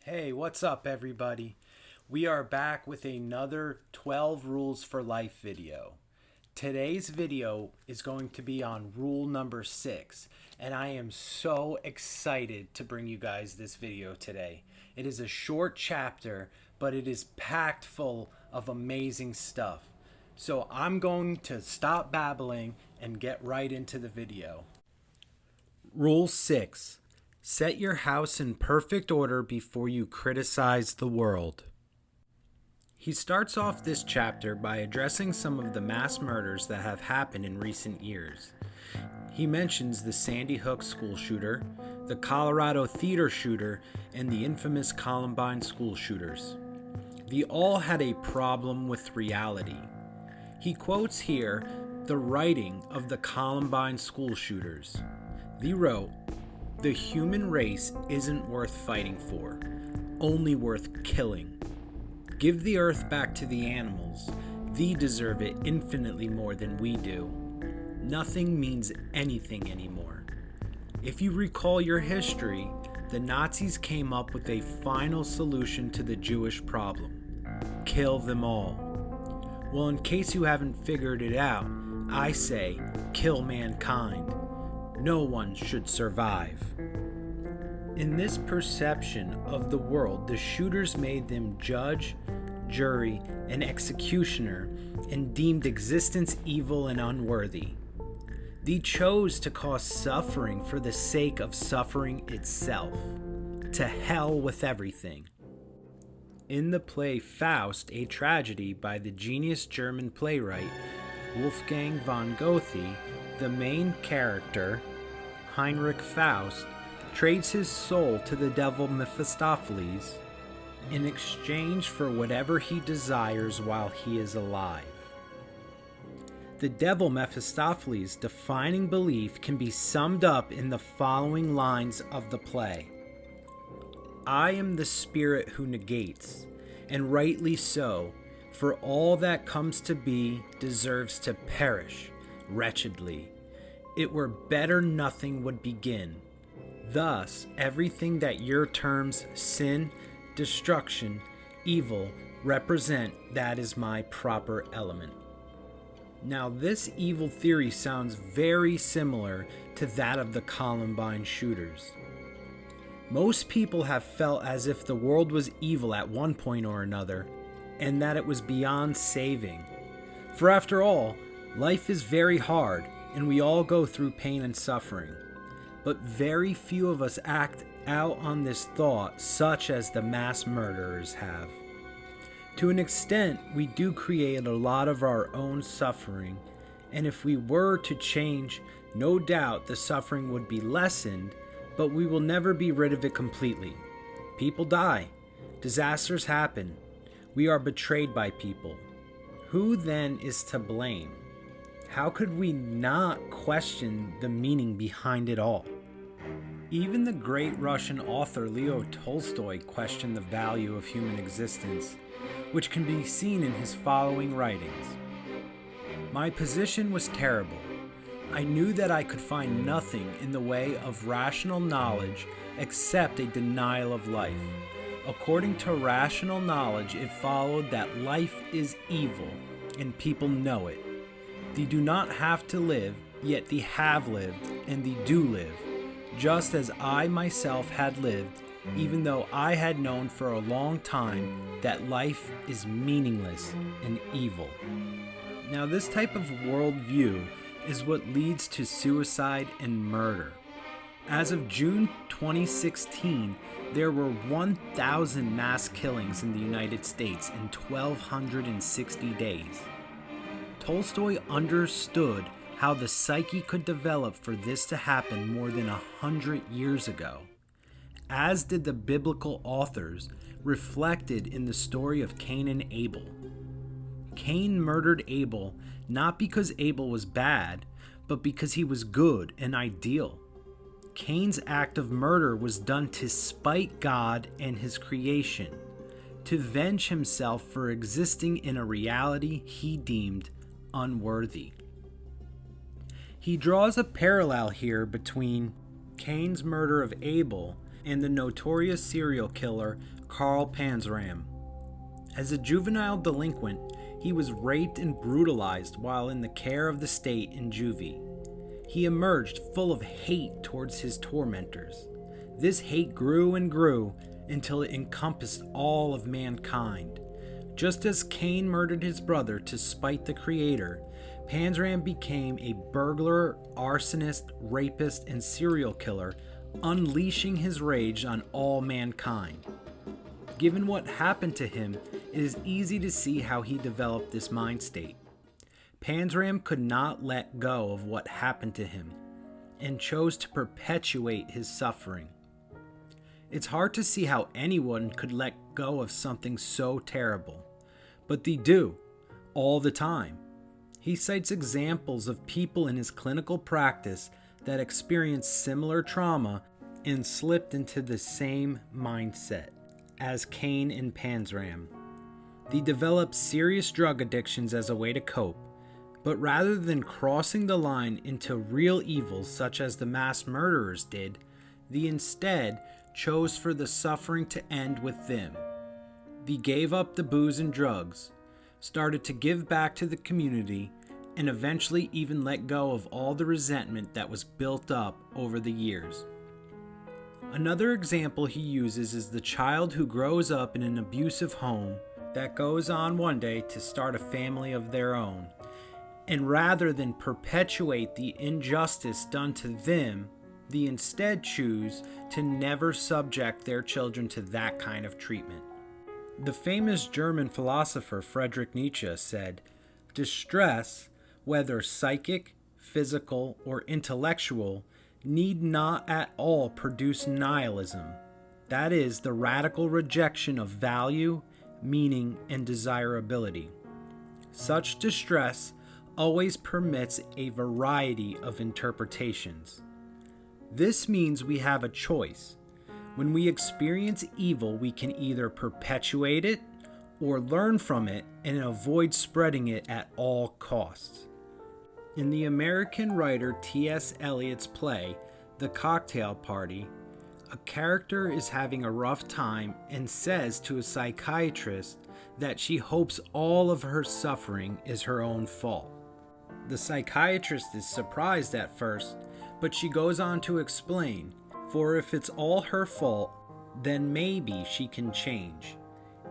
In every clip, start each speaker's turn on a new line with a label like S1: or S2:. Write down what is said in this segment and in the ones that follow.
S1: Hey, what's up, everybody? We are back with another 12 Rules for Life video. Today's video is going to be on rule number 6, and I am so excited to bring you guys this video today. It is a short chapter, but it is packed full of amazing stuff. So I'm going to stop babbling and get right into the video. Rule 6. Set your house in perfect order before you criticize the world. He starts off this chapter by addressing some of the mass murders that have happened in recent years. He mentions the Sandy Hook school shooter, the Colorado theater shooter, and the infamous Columbine school shooters. They all had a problem with reality. He quotes here the writing of the Columbine school shooters. They wrote, "The human race isn't worth fighting for, only worth killing. Give the earth back to the animals. They deserve it infinitely more than we do. Nothing means anything anymore." If you recall your history, the Nazis came up with a final solution to the Jewish problem: kill them all. Well, in case you haven't figured it out, I say kill mankind. No one should survive. In this perception of the world, the shooters made them judge, jury, and executioner and deemed existence evil and unworthy. They chose to cause suffering for the sake of suffering itself. To hell with everything. In the play Faust, a tragedy by the genius German playwright Wolfgang von Goethe, the main character, Heinrich Faust, trades his soul to the devil Mephistopheles in exchange for whatever he desires while he is alive. The devil Mephistopheles' defining belief can be summed up in the following lines of the play. "I am the spirit who negates, and rightly so, for all that comes to be deserves to perish wretchedly. It were better nothing would begin. Thus, everything that your terms sin, destruction, evil represent, that is my proper element." Now, this evil theory sounds very similar to that of the Columbine shooters. Most people have felt as if the world was evil at one point or another, and that it was beyond saving. For after all, life is very hard, and we all go through pain and suffering. But very few of us act out on this thought, such as the mass murderers have. To an extent, we do create a lot of our own suffering, and if we were to change, no doubt the suffering would be lessened, but we will never be rid of it completely. People die. Disasters happen. We are betrayed by people. Who then is to blame? How could we not question the meaning behind it all? Even the great Russian author Leo Tolstoy questioned the value of human existence, which can be seen in his following writings. "My position was terrible. I knew that I could find nothing in the way of rational knowledge except a denial of life. According to rational knowledge, it followed that life is evil, and people know it. They do not have to live, yet they have lived, and they do live, just as I myself had lived, even though I had known for a long time that life is meaningless and evil." Now, this type of worldview is what leads to suicide and murder. As of June 2016, there were 1,000 mass killings in the United States in 1,260 days. Tolstoy understood how the psyche could develop for this to happen more than 100 years ago, as did the biblical authors reflected in the story of Cain and Abel. Cain murdered Abel not because Abel was bad, but because he was good and ideal. Cain's act of murder was done to spite God and his creation, to venge himself for existing in a reality he deemed unworthy. He draws a parallel here between Cain's murder of Abel and the notorious serial killer Karl Panzram. As a juvenile delinquent, he was raped and brutalized while in the care of the state in juvie. He emerged full of hate towards his tormentors. This hate grew and grew until it encompassed all of mankind. Just as Cain murdered his brother to spite the Creator, Panzram became a burglar, arsonist, rapist, and serial killer, unleashing his rage on all mankind. Given what happened to him, it is easy to see how he developed this mind state. Panzram could not let go of what happened to him and chose to perpetuate his suffering. It's hard to see how anyone could let go of something so terrible, but they do, all the time. He cites examples of people in his clinical practice that experienced similar trauma and slipped into the same mindset as Cain and Panzram. They developed serious drug addictions as a way to cope, but rather than crossing the line into real evils such as the mass murderers did, they instead chose for the suffering to end with them. They gave up the booze and drugs, started to give back to the community, and eventually even let go of all the resentment that was built up over the years. Another example he uses is the child who grows up in an abusive home that goes on one day to start a family of their own, and rather than perpetuate the injustice done to them, they instead choose to never subject their children to that kind of treatment. The famous German philosopher Frederick Nietzsche said, "Distress, whether psychic, physical, or intellectual, need not at all produce nihilism. That is, the radical rejection of value, meaning, and desirability. Such distress always permits a variety of interpretations. This means we have a choice. When we experience evil, we can either perpetuate it or learn from it and avoid spreading it at all costs." In the American writer T.S. Eliot's play, The Cocktail Party, a character is having a rough time and says to a psychiatrist that she hopes all of her suffering is her own fault. The psychiatrist is surprised at first, but she goes on to explain, for if it's all her fault, then maybe she can change.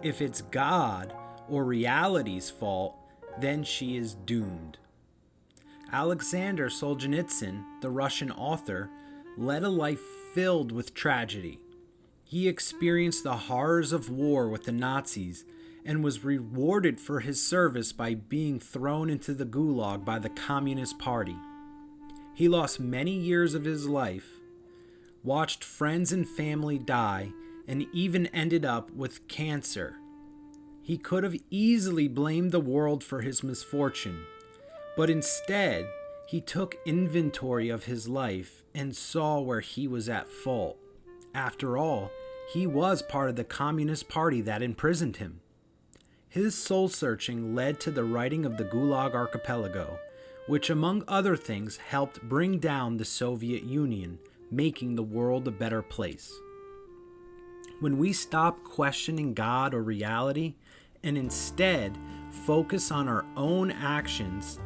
S1: If it's God or reality's fault, then she is doomed. Alexander Solzhenitsyn, the Russian author, led a life filled with tragedy. He experienced the horrors of war with the Nazis and was rewarded for his service by being thrown into the Gulag by the Communist Party. He lost many years of his life, watched friends and family die, and even ended up with cancer. He could have easily blamed the world for his misfortune, but instead, he took inventory of his life and saw where he was at fault. After all, he was part of the Communist Party that imprisoned him. His soul-searching led to the writing of the Gulag Archipelago, which among other things helped bring down the Soviet Union, making the world a better place. When we stop questioning God or reality and instead focus on our own actions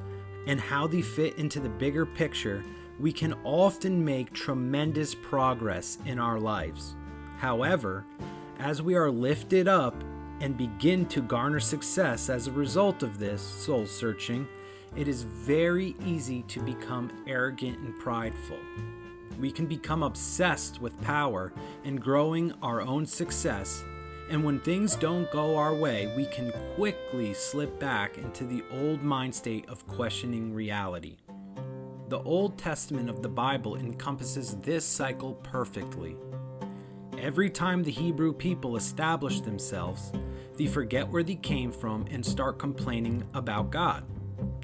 S1: and how they fit into the bigger picture, we can often make tremendous progress in our lives. However, as we are lifted up and begin to garner success as a result of this soul searching, it is very easy to become arrogant and prideful. We can become obsessed with power and growing our own success, and when things don't go our way, we can quickly slip back into the old mind state of questioning reality. The Old Testament of the Bible encompasses this cycle perfectly. Every time the Hebrew people establish themselves, they forget where they came from and start complaining about God.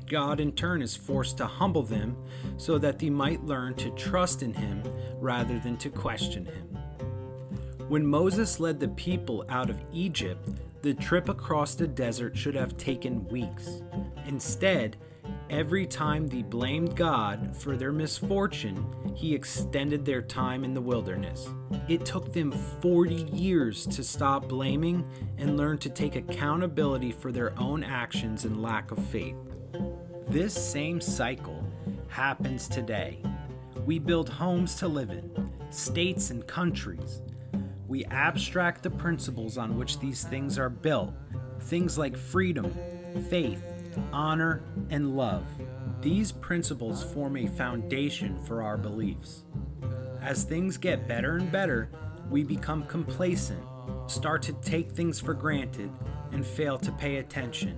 S1: God in turn is forced to humble them so that they might learn to trust in Him rather than to question Him. When Moses led the people out of Egypt, the trip across the desert should have taken weeks. Instead, Every time they blamed God for their misfortune, he extended their time in the wilderness. It took them 40 years to stop blaming and learn to take accountability for their own actions and lack of faith. This same cycle happens today. We build homes to live in, states and countries. We abstract the principles on which these things are built, things like freedom, faith, honor, and love. These principles form a foundation for our beliefs. As things get better and better, we become complacent, start to take things for granted, and fail to pay attention.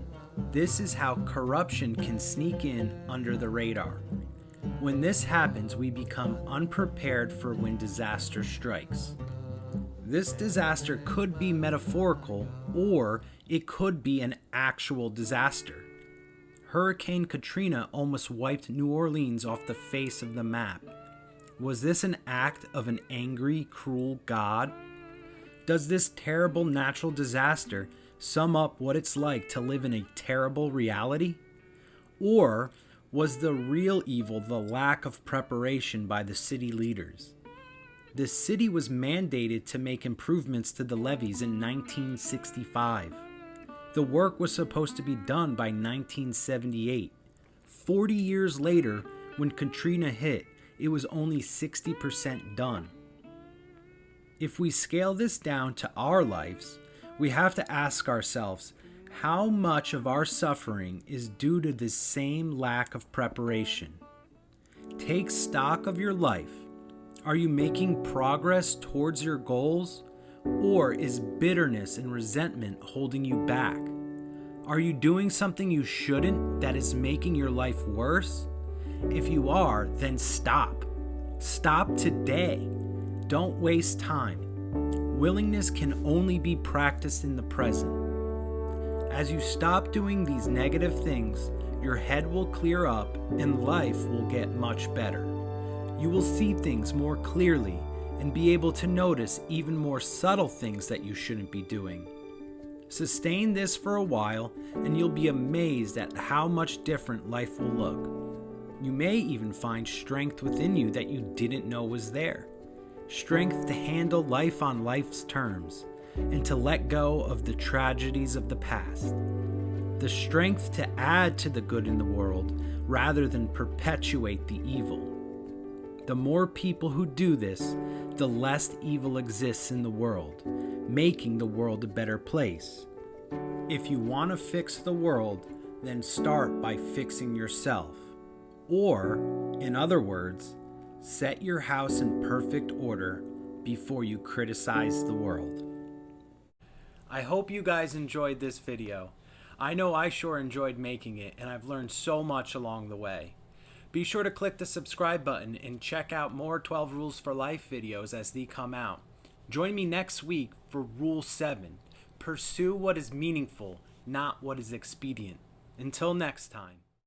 S1: This is how corruption can sneak in under the radar. When this happens, we become unprepared for when disaster strikes. This disaster could be metaphorical, or it could be an actual disaster. Hurricane Katrina almost wiped New Orleans off the face of the map. Was this an act of an angry, cruel God? Does this terrible natural disaster sum up what it's like to live in a terrible reality? Or was the real evil the lack of preparation by the city leaders? The city was mandated to make improvements to the levees in 1965. The work was supposed to be done by 1978. 40 years later, when Katrina hit, it was only 60% done. If we scale this down to our lives, we have to ask ourselves, how much of our suffering is due to this same lack of preparation? Take stock of your life. Are you making progress towards your goals? Or is bitterness and resentment holding you back? Are you doing something you shouldn't that is making your life worse? If you are, then stop. Stop today. Don't waste time. Willingness can only be practiced in the present. As you stop doing these negative things, your head will clear up and life will get much better. You will see things more clearly and be able to notice even more subtle things that you shouldn't be doing. Sustain this for a while and you'll be amazed at how much different life will look. You may even find strength within you that you didn't know was there. Strength to handle life on life's terms and to let go of the tragedies of the past. The strength to add to the good in the world rather than perpetuate the evil. The more people who do this, the less evil exists in the world, making the world a better place. If you want to fix the world, then start by fixing yourself. Or, in other words, set your house in perfect order before you criticize the world. I hope you guys enjoyed this video. I know I sure enjoyed making it, and I've learned so much along the way. Be sure to click the subscribe button and check out more 12 Rules for Life videos as they come out. Join me next week for Rule 7. Pursue what is meaningful, not what is expedient. Until next time.